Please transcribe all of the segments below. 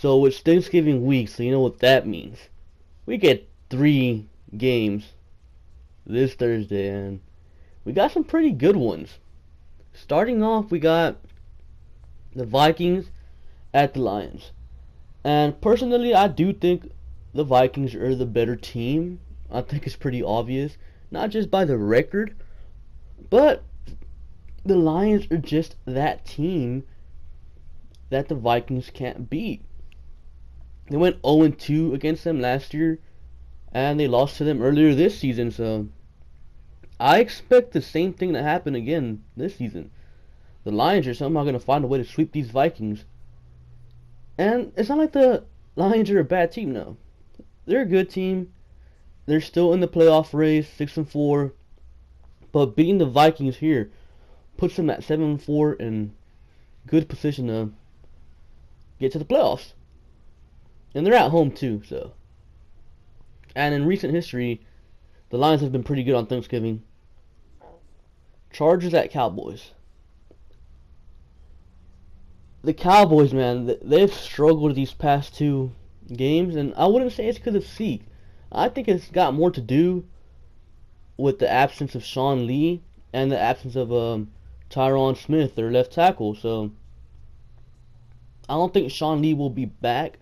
So it's Thanksgiving week, so you know what that means. We get 3 games this Thursday, and we got some pretty good ones. Starting off, we got the Vikings at the Lions. And personally, I do think the Vikings are the better team. I think it's pretty obvious. Not just by the record, but the Lions are just that team that the Vikings can't beat. They went 0-2 against them last year, and they lost to them earlier this season, so I expect the same thing to happen again this season. The Lions are somehow going to find a way to sweep these Vikings. And it's not like the Lions are a bad team, no. They're a good team. They're still in the playoff race, 6-4. But beating the Vikings here puts them at 7-4 in good position to get to the playoffs. And they're at home too, so. And in recent history, the Lions have been pretty good on Thanksgiving. Chargers at Cowboys. The Cowboys, man, they've struggled these past 2 games, and I wouldn't say it's because of Zeke. I think it's got more to do with the absence of Sean Lee and the absence of Tyron Smith, their left tackle. So I don't think Sean Lee will be back,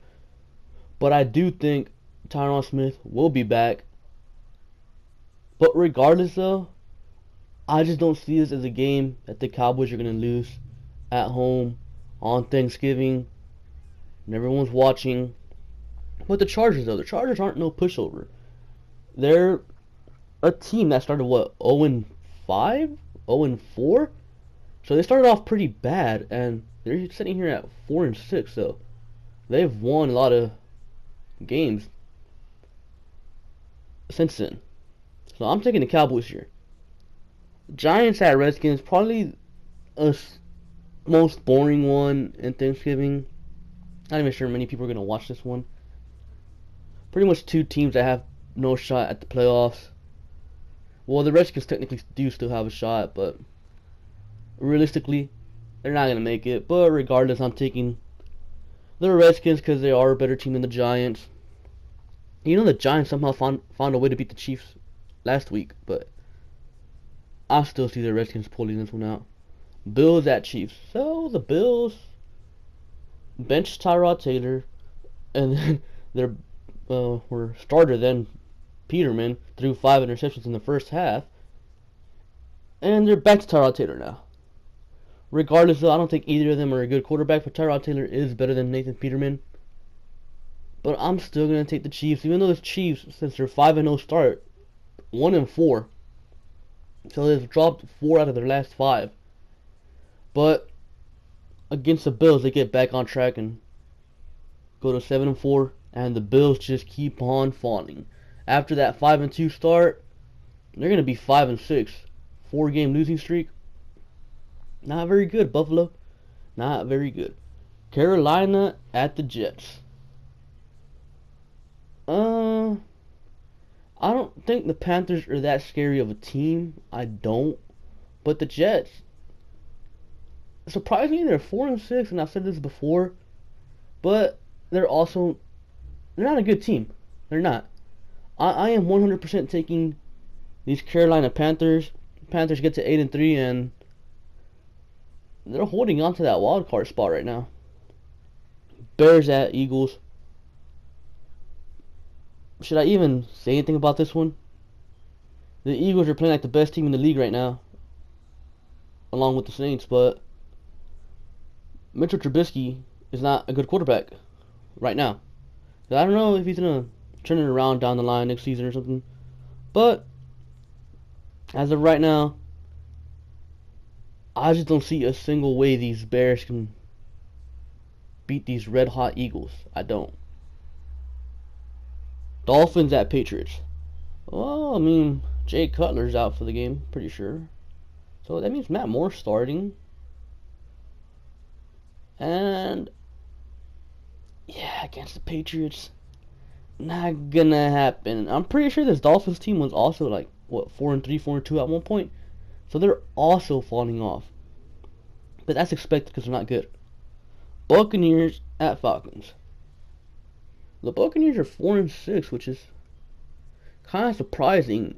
but I do think Tyron Smith will be back. But regardless, though, I just don't see this as a game that the Cowboys are going to lose at home on Thanksgiving, and everyone's watching. But the Chargers, though, the Chargers aren't no pushover. They're a team that started, 0-5? 0-4? So they started off pretty bad, and they're sitting here at 4-6, so they've won a lot of games since then. So I'm taking the Cowboys here. Giants at Redskins, probably a most boring one in Thanksgiving. Not even sure many people are going to watch this one. Pretty much 2 teams that have no shot at the playoffs. Well, the Redskins technically do still have a shot, but realistically, they're not going to make it. But regardless, I'm taking the Redskins because they are a better team than the Giants. You know, the Giants somehow found a way to beat the Chiefs last week, but I still see the Redskins pulling this one out. Bills at Chiefs. So the Bills benched Tyrod Taylor, and then their were starter then Peterman threw 5 interceptions in the first half, and they're back to Tyrod Taylor now. Regardless, though, I don't think either of them are a good quarterback, but Tyrod Taylor is better than Nathan Peterman. But I'm still gonna take the Chiefs, even though the Chiefs, since their 5-0 start, 1-4, so they've dropped 4 out of their last 5. But against the Bills, they get back on track and go to 7-4, and the Bills just keep on falling. After that 5-2 start, they're gonna be 5-6, 4-game losing streak. Not very good, Buffalo. Not very good. Carolina at the Jets. I don't think the Panthers are that scary of a team. I don't. But the Jets, surprisingly, they're 4-6, and I've said this before, but they're not a good team. They're not. I am 100% taking these Carolina Panthers. Panthers get to 8-3, and they're holding on to that wild card spot right now. Bears at Eagles. Should I even say anything about this one? The Eagles are playing like the best team in the league right now, along with the Saints, but Mitchell Trubisky is not a good quarterback right now. I don't know if he's going to turn it around down the line next season or something, but as of right now, I just don't see a single way these Bears can beat these red-hot Eagles. I don't. Dolphins at Patriots. Well, I mean, Jay Cutler's out for the game, pretty sure. So that means Matt Moore's starting. And yeah, against the Patriots, not gonna happen. I'm pretty sure this Dolphins team was also like, 4-3, 4-2 at one point. So they're also falling off. But that's expected because they're not good. Buccaneers at Falcons. The Buccaneers are 4-6, which is kind of surprising,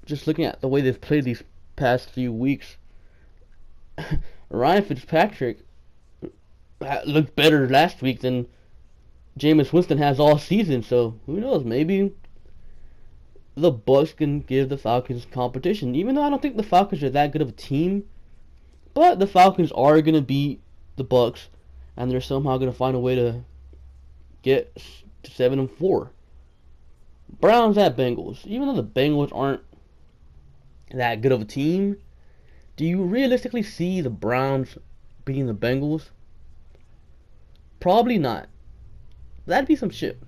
just looking at the way they've played these past few weeks. Ryan Fitzpatrick looked better last week than Jameis Winston has all season, so who knows? Maybe the Bucks can give the Falcons competition. Even though I don't think the Falcons are that good of a team, but the Falcons are gonna beat the Bucks, and they're somehow gonna find a way to get to 7-4. Browns at Bengals. Even though the Bengals aren't that good of a team, do you realistically see the Browns beating the Bengals? Probably not. That'd be some shit.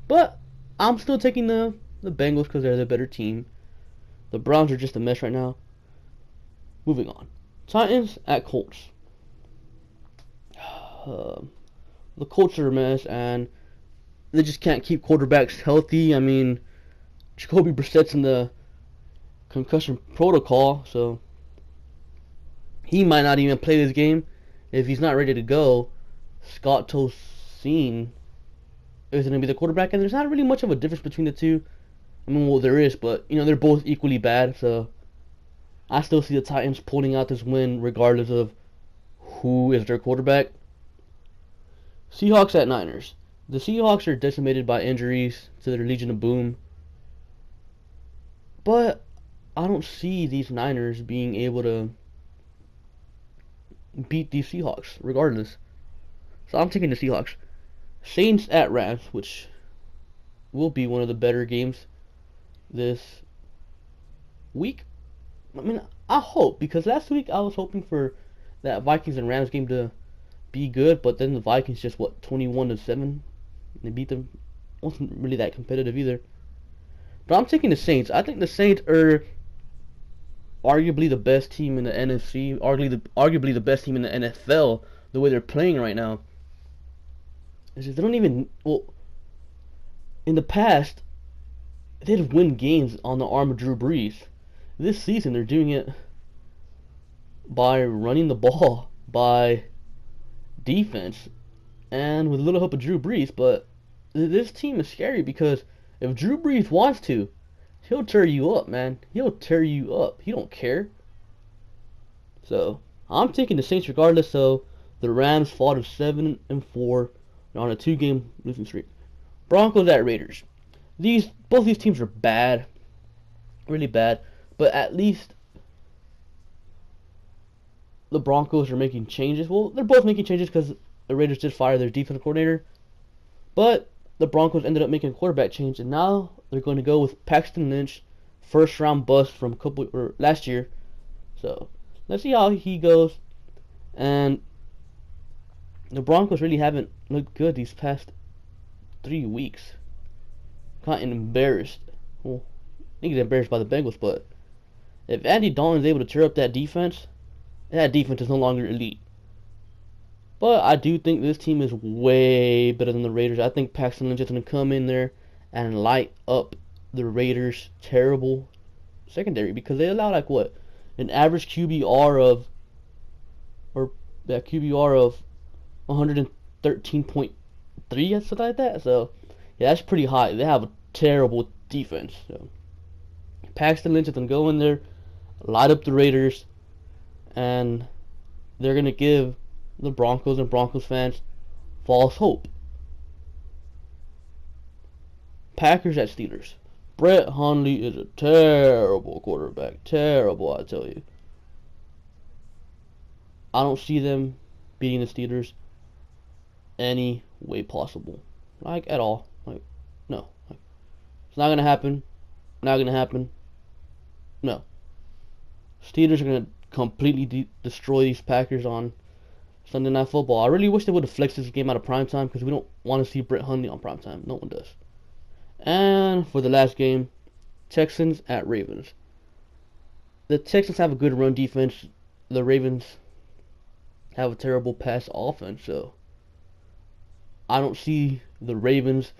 But I'm still taking the Bengals because they're the better team. The Browns are just a mess right now. Moving on. Titans at Colts. The Colts are a mess, and they just can't keep quarterbacks healthy. I mean, Jacoby Brissett's in the concussion protocol, so he might not even play this game. If he's not ready to go, Scott Tosin is going to be the quarterback, and there's not really much of a difference between the two. I mean, well, there is, but, they're both equally bad, so I still see the Titans pulling out this win regardless of who is their quarterback. Seahawks at Niners. The Seahawks are decimated by injuries to their Legion of Boom, but I don't see these Niners being able to beat these Seahawks regardless. So I'm taking the Seahawks. Saints at Rams, which will be one of the better games this week. I mean, I hope, because last week I was hoping for that Vikings and Rams game to be good, but then the Vikings just 21-7. They beat them. Wasn't really that competitive either. But I'm taking the Saints. I think the Saints are arguably the best team in the NFC, arguably the best team in the NFL. The way they're playing right now, is they don't even in the past, they'd win games on the arm of Drew Brees. This season, they're doing it by running the ball, by defense, and with a little help of Drew Brees. But this team is scary because if Drew Brees wants to, he'll tear you up, man. He'll tear you up. He don't care. So I'm taking the Saints regardless. So the Rams fall to 7-4 on a 2-game losing streak. Broncos at Raiders. Both these teams are bad, really bad. But at least the Broncos are making changes. Well, they're both making changes because the Raiders did fire their defensive coordinator. But the Broncos ended up making a quarterback change, and now they're going to go with Paxton Lynch, first-round bust from last year. So let's see how he goes. And the Broncos really haven't looked good these past 3 weeks. Kind of embarrassed. Well, I think he's embarrassed by the Bengals, but if Andy Dalton is able to tear up that defense is no longer elite. But I do think this team is way better than the Raiders. I think Paxton Lynch is going to come in there and light up the Raiders' terrible secondary, because they allow an average QBR of 113.3 or something like that. So yeah, that's pretty high. They have a terrible defense. So Paxton Lynch is going to go in there, light up the Raiders, and they're going to give the Broncos and Broncos fans false hope. Packers at Steelers. Brett Hundley is a terrible quarterback. Terrible, I tell you. I don't see them beating the Steelers any way possible. At all. No. It's not going to happen. Not going to happen. No. Steelers are going to completely destroy these Packers on Sunday Night Football. I really wish they would have flexed this game out of primetime, because we don't want to see Brett Hundley on primetime. No one does. And for the last game, Texans at Ravens. The Texans have a good run defense. The Ravens have a terrible pass offense, so I don't see the Ravens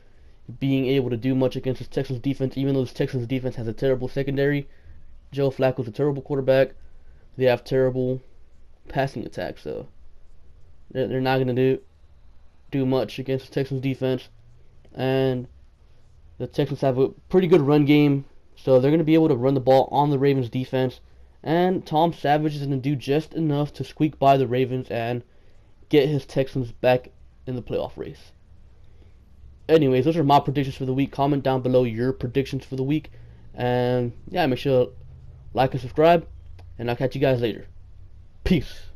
being able to do much against this Texans defense, even though this Texans defense has a terrible secondary. Joe Flacco's a terrible quarterback. They have terrible passing attack, so they're not going to do much against the Texans defense. and the Texans have a pretty good run game, so they're going to be able to run the ball on the Ravens defense, and Tom Savage is going to do just enough to squeak by the Ravens and get his Texans back in the playoff race. Anyways, those are my predictions for the week. Comment down below your predictions for the week, and yeah, make sure to like and subscribe, and I'll catch you guys later. Peace.